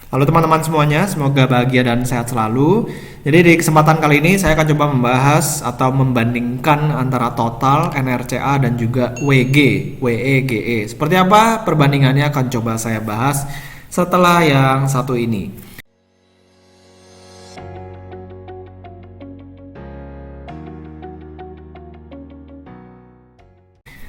Halo teman-teman semuanya, semoga bahagia dan sehat selalu. Jadi di kesempatan kali ini saya akan coba membahas atau membandingkan antara total, NRCA dan juga WEGE. Seperti apa perbandingannya akan coba saya bahas setelah yang satu ini.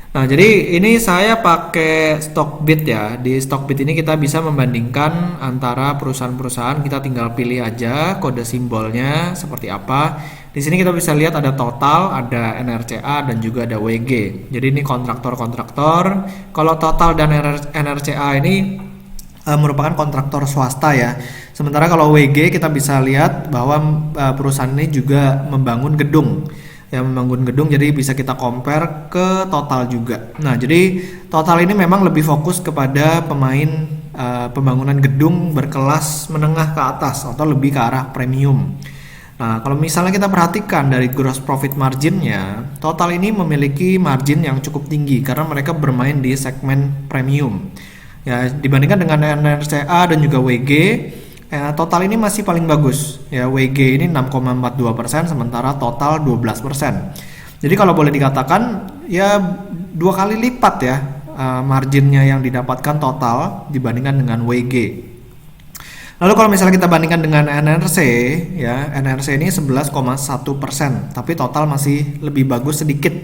Nah, jadi ini saya pakai Stockbit ya. Di Stockbit ini kita bisa membandingkan antara perusahaan-perusahaan. Kita tinggal pilih aja kode simbolnya seperti apa. Di sini kita bisa lihat ada total, ada NRCA dan juga ada WG. Jadi ini kontraktor-kontraktor. Kalau total dan NRCA ini merupakan kontraktor swasta ya. Sementara kalau WG kita bisa lihat bahwa perusahaan ini juga membangun gedung. Yang membangun gedung, jadi bisa kita compare ke total juga. Nah, jadi total ini memang lebih fokus kepada pembangunan gedung berkelas menengah ke atas atau lebih ke arah premium. Nah, kalau misalnya kita perhatikan dari gross profit marginnya, total ini memiliki margin yang cukup tinggi karena mereka bermain di segmen premium. Ya, dibandingkan dengan NRCA dan juga WG, total ini masih paling bagus ya. WG ini 6,42%, sementara total 12%. Jadi kalau boleh dikatakan ya 2 kali lipat ya marginnya yang didapatkan total dibandingkan dengan WG. Lalu kalau misalnya kita bandingkan dengan NRC ya, NRC ini 11,1%, tapi total masih lebih bagus sedikit.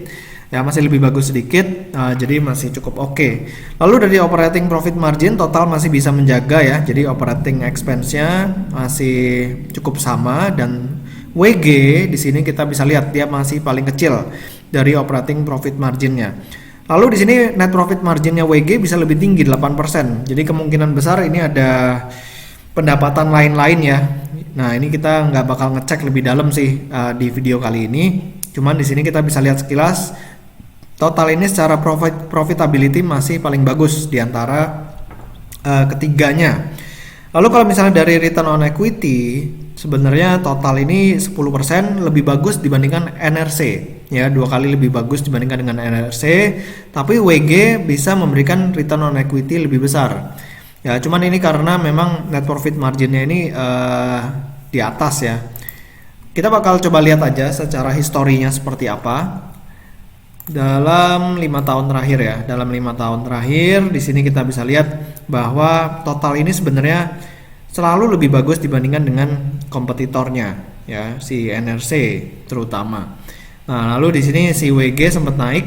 Ya, masih lebih bagus sedikit, jadi masih cukup oke. Lalu dari operating profit margin total masih bisa menjaga ya, jadi operating expense-nya masih cukup sama, dan WG di sini kita bisa lihat dia masih paling kecil dari operating profit margin-nya. Lalu di sini net profit margin-nya WG bisa lebih tinggi 8%. Jadi kemungkinan besar ini ada pendapatan lain-lain ya. Nah, ini kita nggak bakal ngecek lebih dalam sih di video kali ini. Cuman di sini kita bisa lihat sekilas total ini secara profitability masih paling bagus di antara ketiganya. Lalu kalau misalnya dari return on equity, sebenarnya total ini 10% lebih bagus dibandingkan NRC. Ya, 2 kali lebih bagus dibandingkan dengan NRC, tapi WG bisa memberikan return on equity lebih besar. Ya, cuman ini karena memang net profit marginnya ini di atas ya. Kita bakal coba lihat aja secara historinya seperti apa. Dalam 5 tahun terakhir ya, dalam 5 tahun terakhir di sini kita bisa lihat bahwa total ini sebenarnya selalu lebih bagus dibandingkan dengan kompetitornya ya, si NRC terutama. Nah, lalu di sini si WG sempat naik.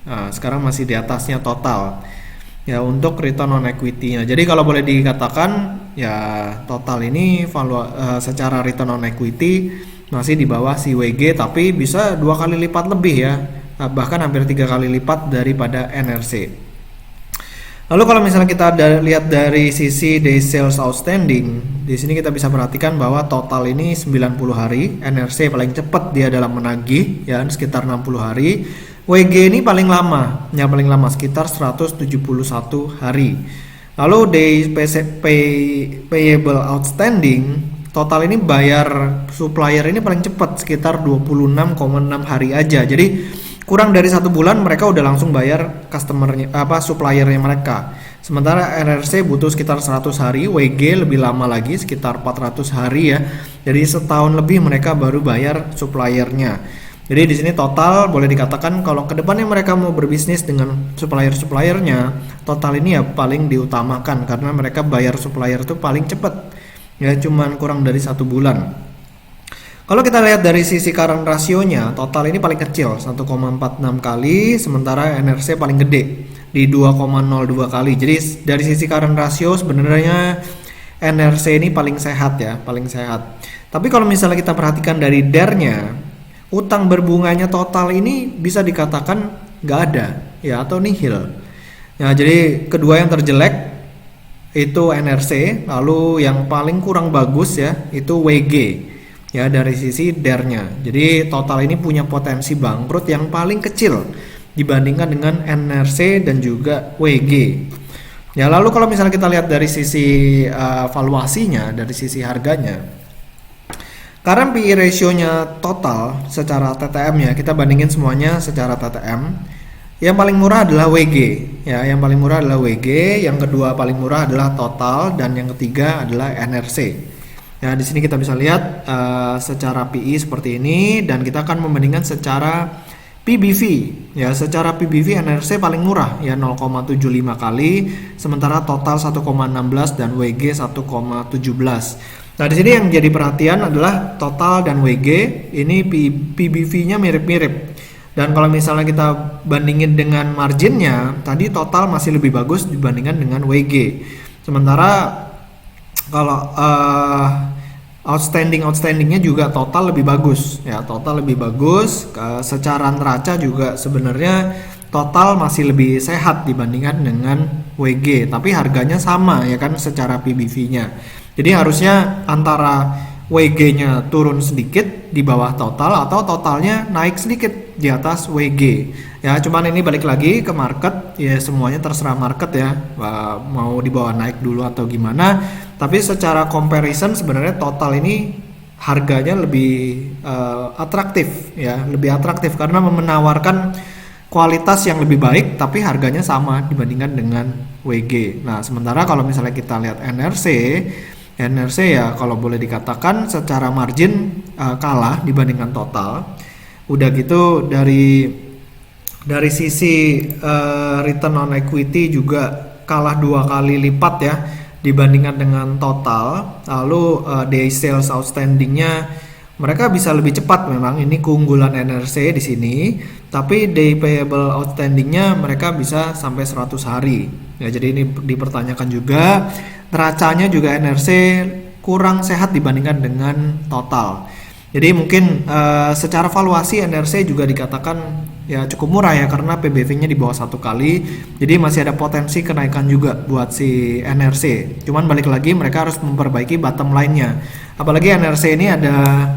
Nah, sekarang masih di atasnya total. Ya, untuk return on equity-nya. Jadi kalau boleh dikatakan ya total ini secara return on equity masih di bawah si WG, tapi bisa 2 kali lipat lebih ya, bahkan hampir 3 kali lipat daripada NRC. Lalu kalau misalnya kita lihat dari sisi days sales outstanding, di sini kita bisa perhatikan bahwa total ini 90 hari, NRC paling cepat dia dalam menagih ya, sekitar 60 hari. WG ini paling lama sekitar 171 hari. Lalu days payable outstanding, total ini bayar supplier ini paling cepat sekitar 26,6 hari aja. Jadi kurang dari 1 bulan mereka udah langsung bayar suppliernya mereka. Sementara NRC butuh sekitar 100 hari, WG lebih lama lagi sekitar 400 hari ya. Jadi setahun lebih mereka baru bayar suppliernya. Jadi di sini total boleh dikatakan kalau kedepannya mereka mau berbisnis dengan suppliernya, total ini ya paling diutamakan karena mereka bayar supplier itu paling cepat. Ya, cuman kurang dari 1 bulan. Kalau kita lihat dari sisi current rasionya, total ini paling kecil 1,46 kali, sementara NRC paling gede di 2,02 kali. Jadi dari sisi current rasio sebenarnya NRC ini paling sehat ya, paling sehat. Tapi kalau misalnya kita perhatikan dari DER-nya, utang berbunganya total ini bisa dikatakan nggak ada ya, atau nihil. Nah, jadi kedua yang terjelek itu NRC, lalu yang paling kurang bagus ya itu WG ya dari sisi DER-nya. Jadi total ini punya potensi bangkrut yang paling kecil dibandingkan dengan NRC dan juga WG. Ya, lalu kalau misalnya kita lihat dari sisi valuasinya, dari sisi harganya, karena PE ratio-nya total secara TTM ya, kita bandingin semuanya secara TTM. Yang paling murah adalah WG, ya. Yang paling murah adalah WG, yang kedua paling murah adalah Total, dan yang ketiga adalah NRC. Ya, di sini kita bisa lihat secara PI seperti ini, dan kita akan membandingkan secara PBV. Ya, secara PBV NRC paling murah, ya 0,75 kali, sementara Total 1,16 dan WG 1,17. Nah, di sini yang jadi perhatian adalah Total dan WG ini PBV-nya mirip-mirip. Dan kalau misalnya kita bandingin dengan marginnya, tadi Total masih lebih bagus dibandingkan dengan WG. Sementara kalau outstandingnya juga Total lebih bagus, ya. Total lebih bagus. Secara neraca juga sebenarnya Total masih lebih sehat dibandingkan dengan WG, tapi harganya sama, ya kan, secara PBV-nya. Jadi harusnya antara WG-nya turun sedikit di bawah Total, atau Totalnya naik sedikit di atas WG. Ya, cuman ini balik lagi ke market, ya semuanya terserah market ya, mau dibawa naik dulu atau gimana. Tapi secara comparison sebenarnya Total ini harganya lebih atraktif, ya, lebih atraktif karena menawarkan kualitas yang lebih baik tapi harganya sama dibandingkan dengan WG. Nah, sementara kalau misalnya kita lihat NRC ya kalau boleh dikatakan secara margin kalah dibandingkan Total. Udah gitu dari sisi return on equity juga kalah 2 kali lipat ya dibandingkan dengan Total. Lalu day sales outstandingnya mereka bisa lebih cepat, memang ini keunggulan NRC di sini. Tapi day payable outstandingnya mereka bisa sampai 100 hari. Ya, jadi ini dipertanyakan juga. Neracanya juga NRC kurang sehat dibandingkan dengan Total. Jadi mungkin secara valuasi NRC juga dikatakan ya cukup murah ya karena PBV-nya di bawah 1 kali. Jadi masih ada potensi kenaikan juga buat si NRC. Cuman balik lagi mereka harus memperbaiki bottom line-nya. Apalagi NRC ini ada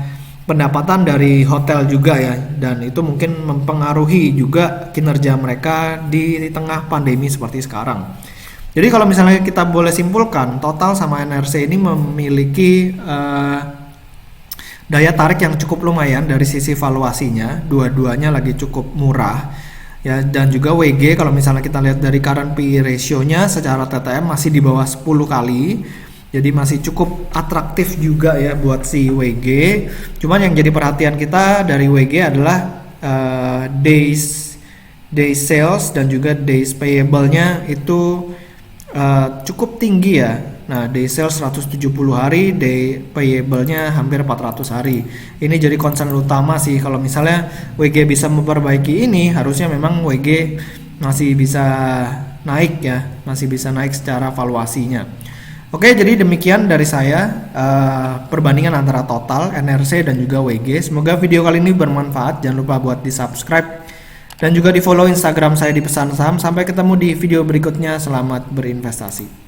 pendapatan dari hotel juga ya, dan itu mungkin mempengaruhi juga kinerja mereka di tengah pandemi seperti sekarang. Jadi kalau misalnya kita boleh simpulkan, Total sama NRC ini memiliki daya tarik yang cukup lumayan dari sisi valuasinya, dua-duanya lagi cukup murah ya. Dan juga WG kalau misalnya kita lihat dari current PE ratio-nya secara TTM masih di bawah 10 kali. Jadi masih cukup atraktif juga ya buat si WG. Cuman yang jadi perhatian kita dari WG adalah days sales dan juga days payable-nya itu cukup tinggi ya. Nah, day sales 170 hari, day payable-nya hampir 400 hari. Ini jadi concern utama sih. Kalau misalnya WG bisa memperbaiki ini, harusnya memang WG masih bisa naik ya, masih bisa naik secara valuasinya. Oke, jadi demikian dari saya perbandingan antara Total, NRC dan juga WG. Semoga video kali ini bermanfaat. Jangan lupa buat di-subscribe dan juga di-follow Instagram saya di Pesan Saham. Sampai ketemu di video berikutnya. Selamat berinvestasi.